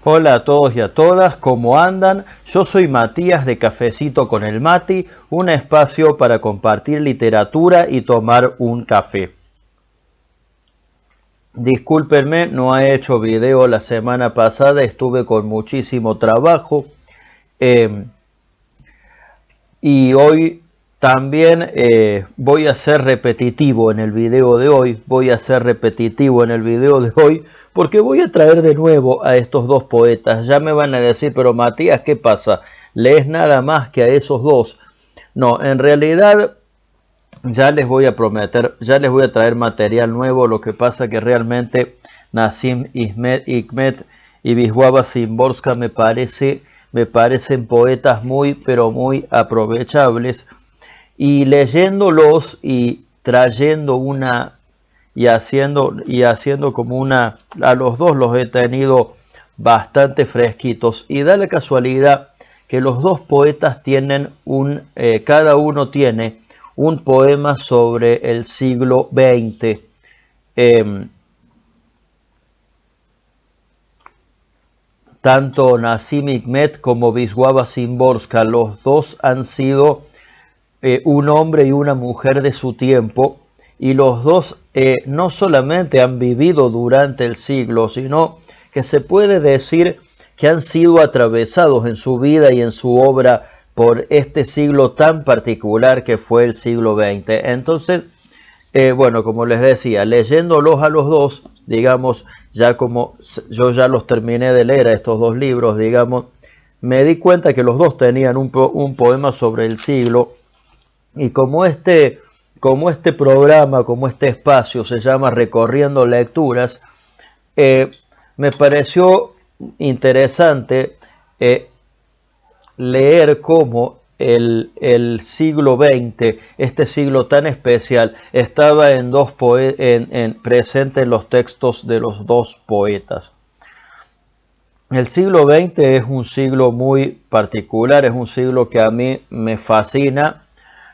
Hola a todos y a todas, ¿cómo andan? Yo soy Matías de Cafecito con el Mati, un espacio para compartir literatura y tomar un café. Discúlpenme, no he hecho video la semana pasada, estuve con muchísimo trabajo y hoy también voy a ser repetitivo en el video de hoy, porque voy a traer de nuevo a estos dos poetas. Ya me van a decir, pero Matías, ¿qué pasa? ¿Lees nada más que a esos dos? No, en realidad ya les voy a prometer, ya les voy a traer material nuevo. Lo que pasa que realmente Nasim Hikmet y Wisława Szymborska me parecen poetas pero muy aprovechables, y leyéndolos y trayendo haciendo como una, a los dos los he tenido bastante fresquitos, y da la casualidad que los dos poetas tienen cada uno tiene un poema sobre el siglo XX. Tanto Nasim Hikmet como Wisława Szymborska, los dos han sido un hombre y una mujer de su tiempo, y los dos no solamente han vivido durante el siglo, sino que se puede decir que han sido atravesados en su vida y en su obra por este siglo tan particular que fue el siglo XX. Entonces, bueno, como les decía, leyéndolos a los dos, digamos, ya como yo ya los terminé de leer a estos dos libros, digamos, me di cuenta que los dos tenían un poema sobre el siglo. Y como este programa, como este espacio se llama Recorriendo Lecturas, me pareció interesante leer cómo el siglo XX, este siglo tan especial, estaba presente en los textos de los dos poetas. El siglo XX es un siglo muy particular, es un siglo que a mí me fascina,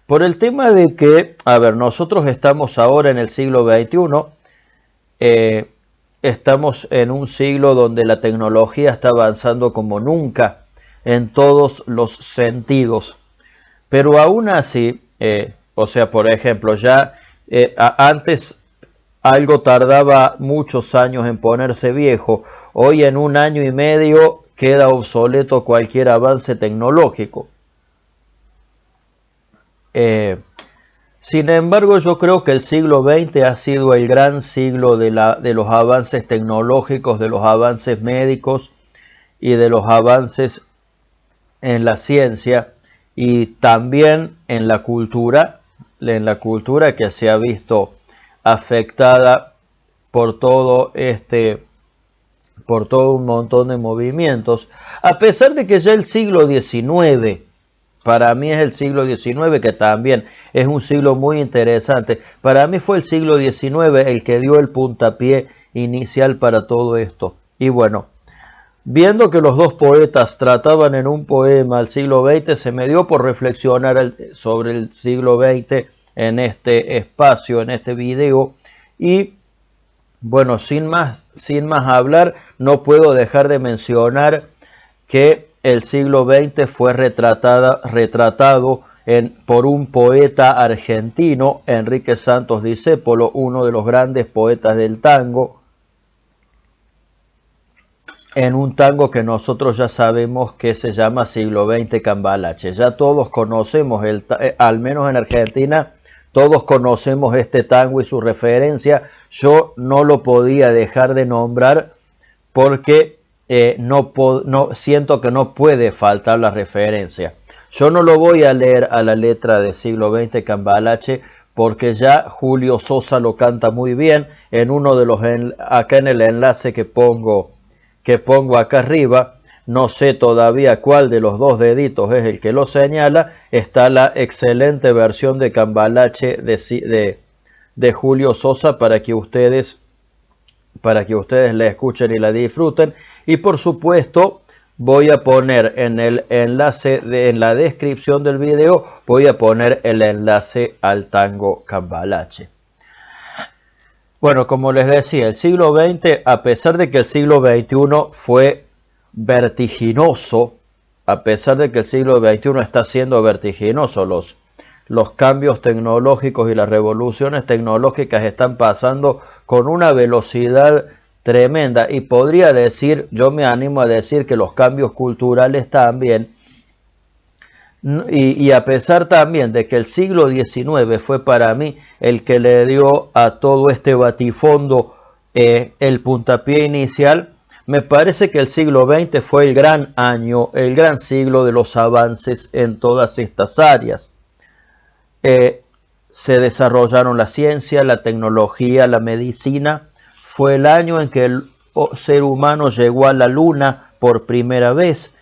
por el tema de que, nosotros estamos ahora en el siglo XXI, estamos en un siglo donde la tecnología está avanzando como nunca en todos los sentidos. Pero aún así, por ejemplo, antes algo tardaba muchos años en ponerse viejo. Hoy en 1 año y medio queda obsoleto cualquier avance tecnológico. Sin embargo, yo creo que el siglo XX ha sido el gran siglo de los avances tecnológicos, de los avances médicos y de los avances en la ciencia, y también en la cultura que se ha visto afectada por todo un montón de movimientos, a pesar de que ya el siglo XIX, para mí es el siglo XIX, que también es un siglo muy interesante. Para mí fue el siglo XIX el que dio el puntapié inicial para todo esto. Y bueno, viendo que los dos poetas trataban en un poema el siglo XX, se me dio por reflexionar sobre el siglo XX en este espacio, en este video. Y bueno, sin más hablar, no puedo dejar de mencionar que el siglo XX fue retratado por un poeta argentino, Enrique Santos Discépolo, uno de los grandes poetas del tango, en un tango que nosotros ya sabemos que se llama Siglo XX Cambalache. Ya todos conocemos, al menos en Argentina, todos conocemos este tango y su referencia. Yo no lo podía dejar de nombrar porque no siento que no puede faltar la referencia. Yo no lo voy a leer a la letra de Siglo XX Cambalache, porque ya Julio Sosa lo canta muy bien. En uno de los acá en el enlace que pongo acá arriba, no sé todavía cuál de los dos deditos es el que lo señala, está la excelente versión de Cambalache de Julio Sosa para que ustedes la escuchen y la disfruten. Y por supuesto voy a poner en el enlace en la descripción del video, voy a poner el enlace al tango Cambalache. Bueno, como les decía, el siglo XX, a pesar de que el siglo XXI fue vertiginoso, a pesar de que el siglo XXI está siendo vertiginoso. Los cambios tecnológicos y las revoluciones tecnológicas están pasando con una velocidad tremenda, y podría decir, yo me animo a decir que los cambios culturales también, y a pesar también de que el siglo XIX fue para mí el que le dio a todo este batifondo el puntapié inicial, me parece que el siglo XX fue el gran año, el gran siglo de los avances en todas estas áreas. Se desarrollaron la ciencia, la tecnología, la medicina. Fue el año en que el ser humano llegó a la luna por primera vez.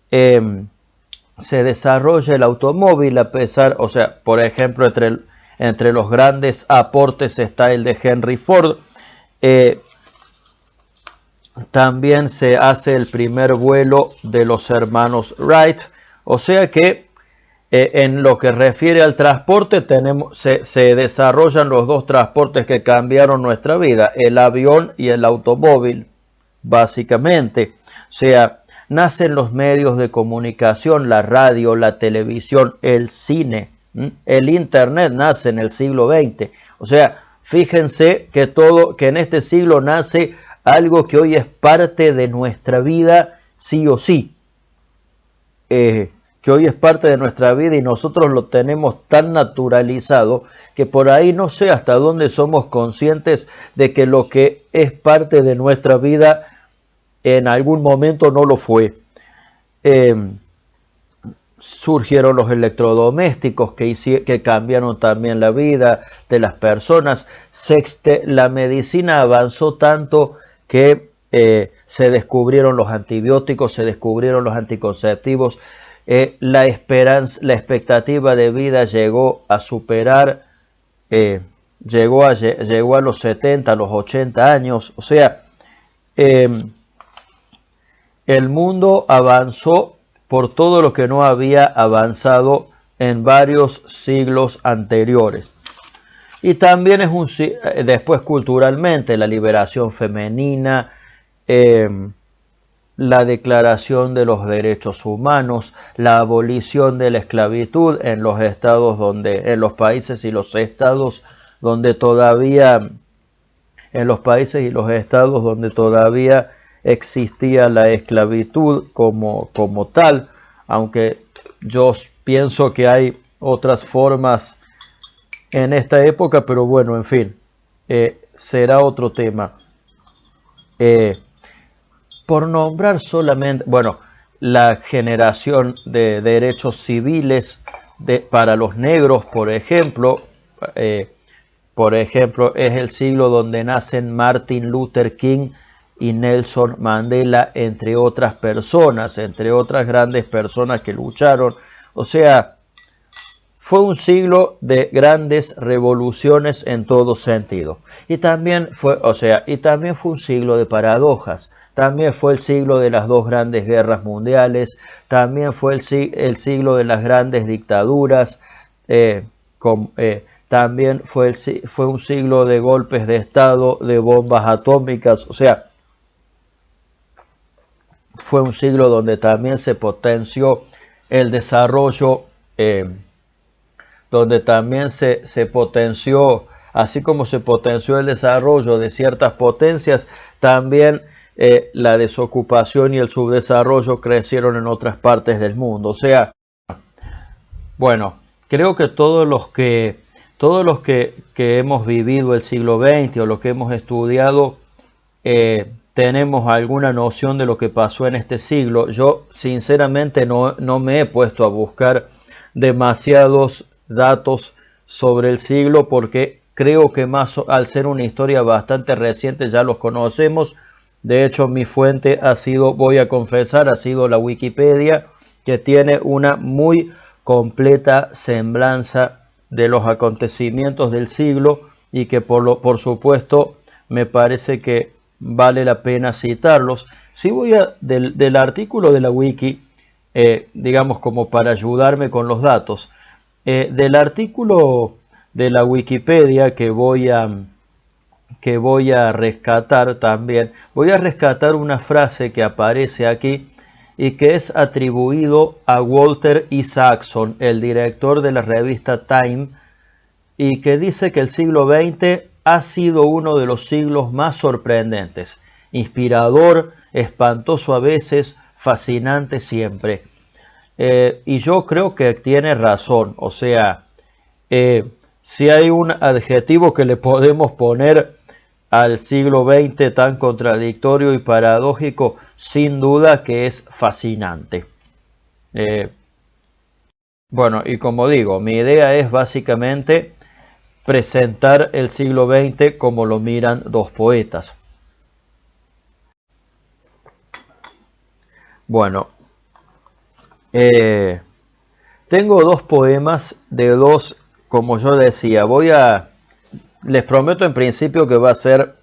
Se desarrolla el automóvil, a pesar, o sea, por ejemplo, entre los grandes aportes está el de Henry Ford. También se hace el primer vuelo de los hermanos Wright. O sea que en lo que refiere al transporte, se desarrollan los dos transportes que cambiaron nuestra vida, el avión y el automóvil, básicamente. O sea, nacen los medios de comunicación, la radio, la televisión, el cine, el internet nace en el siglo XX. O sea, fíjense que en este siglo nace algo que hoy es parte de nuestra vida, sí o sí. Que hoy es parte de nuestra vida y nosotros lo tenemos tan naturalizado que por ahí no sé hasta dónde somos conscientes de que lo que es parte de nuestra vida en algún momento no lo fue. Surgieron los electrodomésticos que cambiaron también la vida de las personas. La medicina avanzó tanto que se descubrieron los antibióticos, se descubrieron los anticonceptivos. La expectativa de vida llegó a superar, llegó a los 70, a los 80 años. O sea, el mundo avanzó por todo lo que no había avanzado en varios siglos anteriores. Y también después culturalmente, la liberación femenina, la declaración de los derechos humanos, la abolición de la esclavitud en los países y los estados donde todavía existía la esclavitud como tal, aunque yo pienso que hay otras formas en esta época, pero bueno, en fin, será otro tema. Por nombrar solamente, bueno, la generación de derechos civiles para los negros, por ejemplo, es el siglo donde nacen Martin Luther King y Nelson Mandela, entre otras personas, entre otras grandes personas que lucharon. O sea, fue un siglo de grandes revoluciones en todo sentido. Y también fue un siglo de paradojas. También fue el siglo de las dos grandes guerras mundiales. También fue el siglo de las grandes dictaduras. También fue un siglo de golpes de estado, de bombas atómicas. O sea, fue un siglo donde también se potenció el desarrollo, donde también se potenció, así como se potenció el desarrollo de ciertas potencias, también la desocupación y el subdesarrollo crecieron en otras partes del mundo. O sea, bueno, creo que todos los que hemos vivido el siglo XX o los que hemos estudiado, tenemos alguna noción de lo que pasó en este siglo. Yo sinceramente no me he puesto a buscar demasiados datos sobre el siglo porque creo que al ser una historia bastante reciente ya los conocemos. De hecho, mi fuente voy a confesar, ha sido la Wikipedia, que tiene una muy completa semblanza de los acontecimientos del siglo y que por supuesto me parece que vale la pena citarlos. Si voy del artículo de la Wiki, digamos como para ayudarme con los datos, del artículo de la Wikipedia que voy a que voy a rescatar también. Voy a rescatar una frase que aparece aquí y que es atribuido a Walter Isaacson, el director de la revista Time, y que dice que el siglo XX ha sido uno de los siglos más sorprendentes, inspirador, espantoso a veces, fascinante siempre. Y yo creo que tiene razón, o sea, si hay un adjetivo que le podemos poner al siglo XX tan contradictorio y paradójico, sin duda que es fascinante. Bueno, y como digo, mi idea es básicamente presentar el siglo XX como lo miran dos poetas. Bueno, tengo dos poemas de dos, como yo decía, les prometo en principio que va a ser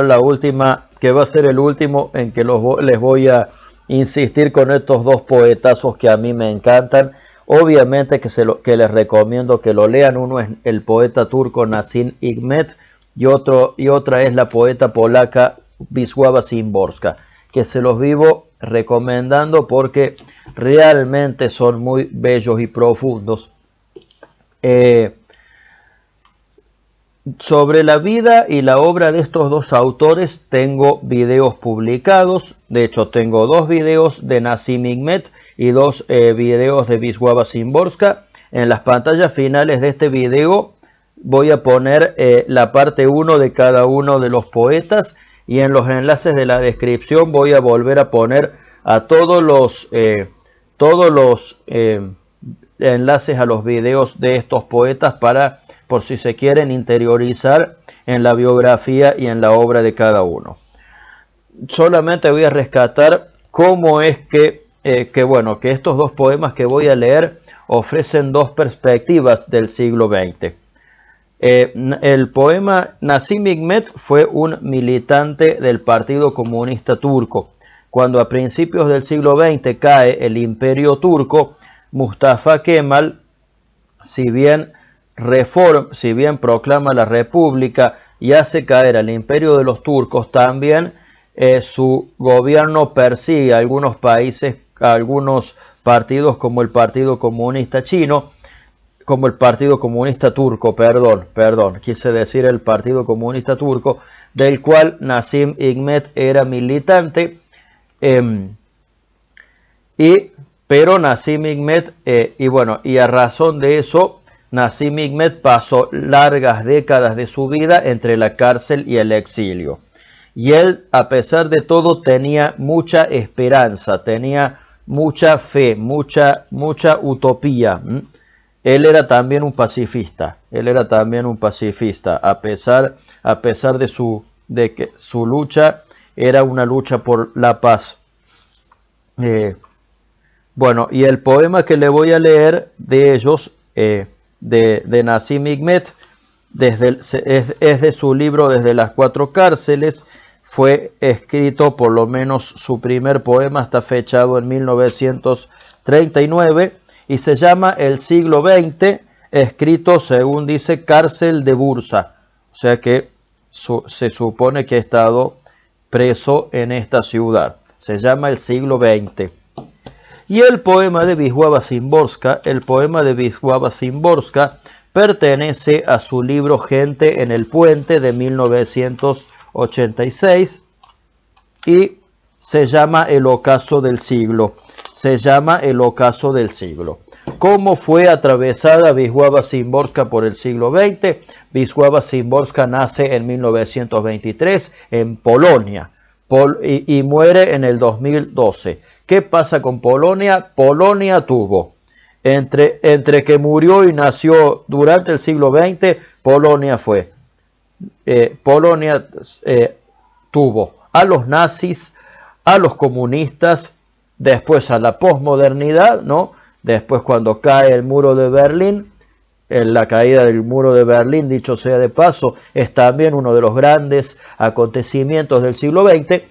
la última, que va a ser el último en que les voy a insistir con estos dos poetazos que a mí me encantan. Obviamente que les recomiendo que lo lean. Uno es el poeta turco Nazim Hikmet y otra es la poeta polaca Wisława Szymborska, que se los vivo recomendando porque realmente son muy bellos y profundos. Sobre la vida y la obra de estos dos autores tengo videos publicados. De hecho, tengo dos videos de Nazim Hikmet y dos videos de Wisława Szymborska. En las pantallas finales de este video voy a poner la parte 1 de cada uno de los poetas, y en los enlaces de la descripción voy a volver a poner a todos los enlaces a los videos de estos poetas por si se quieren interiorizar en la biografía y en la obra de cada uno. Solamente voy a rescatar cómo es que estos dos poemas que voy a leer ofrecen dos perspectivas del siglo XX. El poema Nazim Hikmet fue un militante del Partido Comunista Turco. Cuando a principios del siglo XX cae el Imperio Turco, Mustafa Kemal, si bien proclama la República y hace caer al Imperio de los turcos, también su gobierno persigue a algunos países, a algunos partidos como el Partido Comunista Chino, como el Partido Comunista Turco, quise decir el Partido Comunista Turco, del cual Nazim Hikmet era militante, pero Nazim Hikmet, y a razón de eso, Nazim Hikmet pasó largas décadas de su vida entre la cárcel y el exilio. Y él, a pesar de todo, tenía mucha esperanza, tenía mucha fe, mucha utopía. Él era también un pacifista, a pesar de que su lucha era una lucha por la paz. Y el poema que le voy a leer de ellos, de Nazim Hikmet, es de su libro Desde las Cuatro Cárceles. Fue escrito, por lo menos su primer poema está fechado en 1939 y se llama El siglo XX, escrito según dice Cárcel de Bursa, o sea que se supone que ha estado preso en esta ciudad. Se llama El siglo XX. Y el poema de Wisława Szymborska pertenece a su libro Gente en el Puente de 1986 y se llama El ocaso del siglo. ¿Cómo fue atravesada Wisława Szymborska por el siglo XX? Wisława Szymborska nace en 1923 en Polonia y muere en el 2012. ¿Qué pasa con Polonia? Polonia tuvo, entre que murió y nació durante el siglo XX, Polonia tuvo a los nazis, a los comunistas, después a la posmodernidad, ¿no? Después, cuando cae el muro de Berlín, la caída del muro de Berlín, dicho sea de paso, es también uno de los grandes acontecimientos del siglo XX,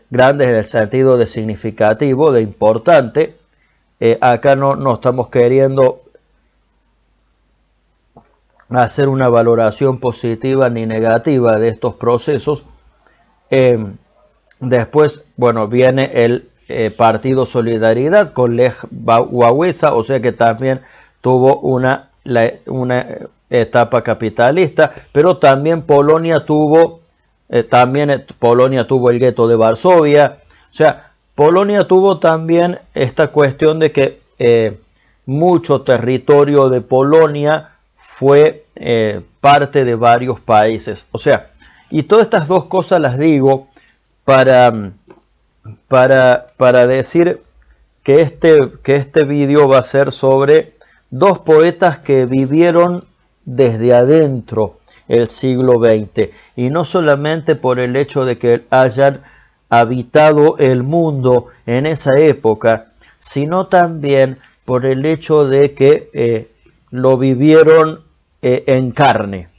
grandes en el sentido de significativo, de importante. Acá no estamos queriendo hacer una valoración positiva ni negativa de estos procesos. Después, bueno, viene el Partido Solidaridad con Lech Wałęsa, o sea que también tuvo una etapa capitalista, pero también Polonia tuvo el gueto de Varsovia. O sea, Polonia tuvo también esta cuestión de que mucho territorio de Polonia fue parte de varios países. O sea, y todas estas dos cosas las digo para decir que este vídeo va a ser sobre dos poetas que vivieron desde adentro el siglo XX, y no solamente por el hecho de que hayan habitado el mundo en esa época, sino también por el hecho de que lo vivieron en carne,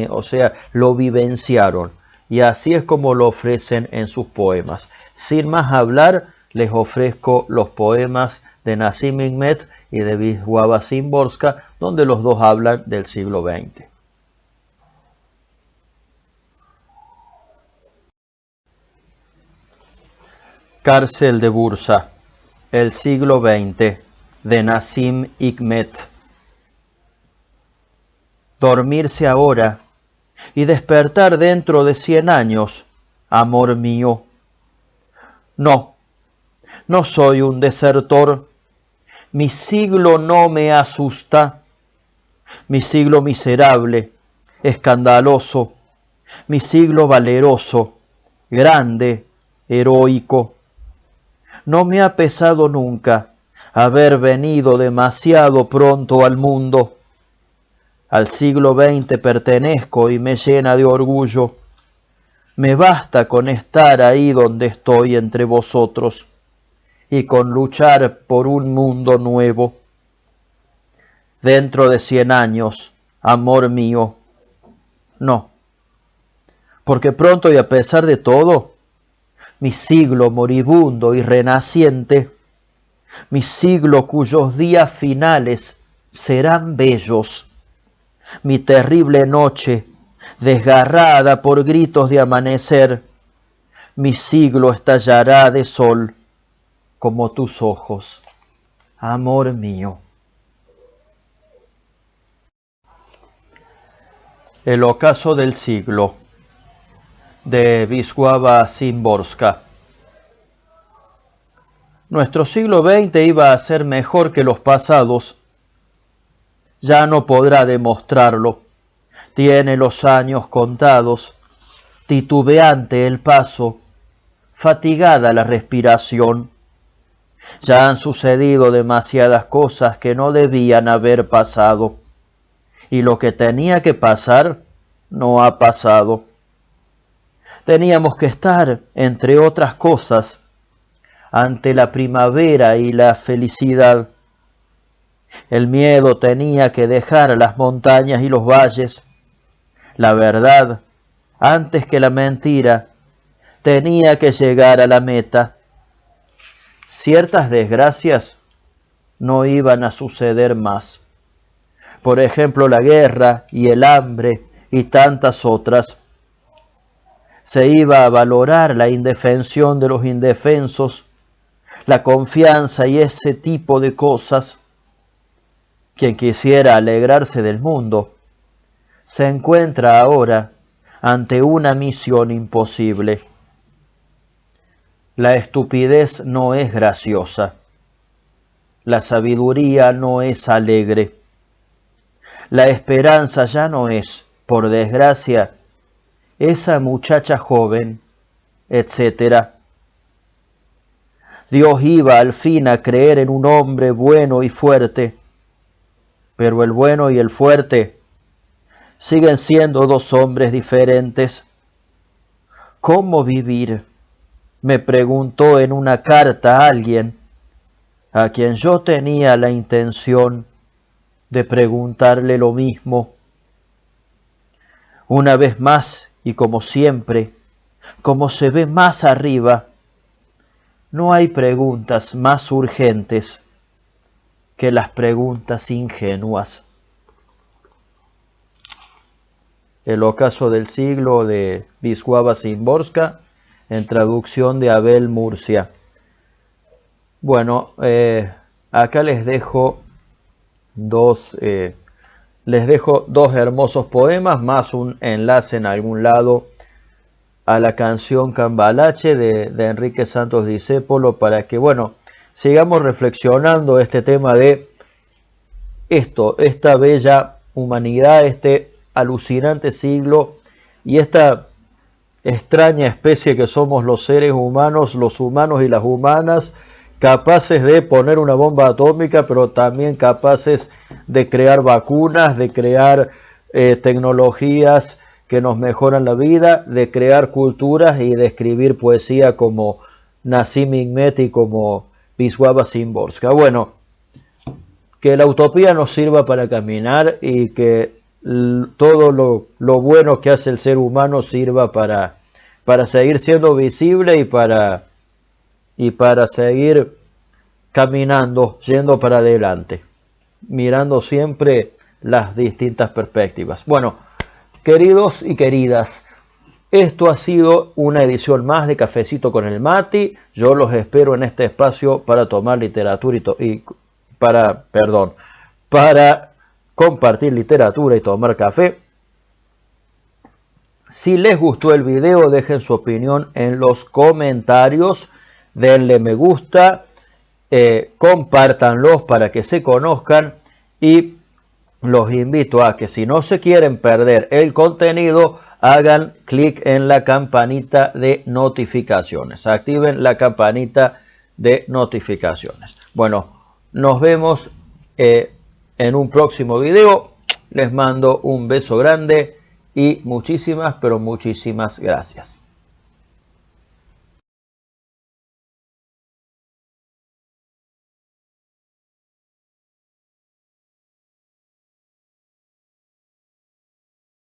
o sea, lo vivenciaron. Y así es como lo ofrecen en sus poemas. Sin más hablar, les ofrezco los poemas de Nazim Hikmet y de Wisława Szymborska, donde los dos hablan del siglo XX. Cárcel de Bursa, el siglo XX, de Nazim Hikmet. Dormirse ahora y despertar dentro de 100 años, amor mío. No, no soy un desertor. Mi siglo no me asusta. Mi siglo miserable, escandaloso. Mi siglo valeroso, grande, heroico. No me ha pesado nunca haber venido demasiado pronto al mundo. Al siglo XX pertenezco y me llena de orgullo. Me basta con estar ahí donde estoy entre vosotros y con luchar por un mundo nuevo. Dentro de 100 años, amor mío, no. Porque pronto y a pesar de todo, mi siglo moribundo y renaciente, mi siglo cuyos días finales serán bellos, mi terrible noche, desgarrada por gritos de amanecer, mi siglo estallará de sol como tus ojos, amor mío. El ocaso del siglo, de Wisława Szymborska. Nuestro siglo XX iba a ser mejor que los pasados. Ya no podrá demostrarlo. Tiene los años contados, titubeante el paso, fatigada la respiración. Ya han sucedido demasiadas cosas que no debían haber pasado, y lo que tenía que pasar no ha pasado. Teníamos que estar, entre otras cosas, ante la primavera y la felicidad. El miedo tenía que dejar las montañas y los valles. La verdad, antes que la mentira, tenía que llegar a la meta. Ciertas desgracias no iban a suceder más. Por ejemplo, la guerra y el hambre y tantas otras. Se iba a valorar la indefensión de los indefensos, la confianza y ese tipo de cosas. Quien quisiera alegrarse del mundo se encuentra ahora ante una misión imposible. La estupidez no es graciosa. La sabiduría no es alegre. La esperanza ya no es, por desgracia, esa muchacha joven, etc. Dios iba al fin a creer en un hombre bueno y fuerte, pero el bueno y el fuerte siguen siendo dos hombres diferentes. ¿Cómo vivir?, me preguntó en una carta a alguien a quien yo tenía la intención de preguntarle lo mismo. Una vez más, y como siempre, como se ve más arriba, no hay preguntas más urgentes que las preguntas ingenuas. El ocaso del siglo de Wisława Szymborska, en traducción de Abel Murcia. Bueno, acá les dejo dos hermosos poemas, más un enlace en algún lado a la canción Cambalache de Enrique Santos Discépolo, para que, bueno, sigamos reflexionando este tema de esta bella humanidad, este alucinante siglo y esta extraña especie que somos los seres humanos, los humanos y las humanas, capaces de poner una bomba atómica, pero también capaces de crear vacunas, de crear tecnologías que nos mejoran la vida, de crear culturas y de escribir poesía como Nazim Hikmet y como Wisława Szymborska. Bueno, que la utopía nos sirva para caminar y que todo lo bueno que hace el ser humano sirva para seguir siendo visible y para seguir caminando, yendo para adelante, mirando siempre las distintas perspectivas. Bueno, queridos y queridas, esto ha sido una edición más de Cafecito con el Mati. Yo los espero en este espacio para tomar literatura para compartir literatura y tomar café. Si les gustó el video, dejen su opinión en los comentarios, denle me gusta, compártanlos para que se conozcan y los invito a que si no se quieren perder el contenido, hagan clic en la campanita de notificaciones, activen la campanita de notificaciones. Bueno, nos vemos en un próximo video. Les mando un beso grande y muchísimas, pero muchísimas gracias.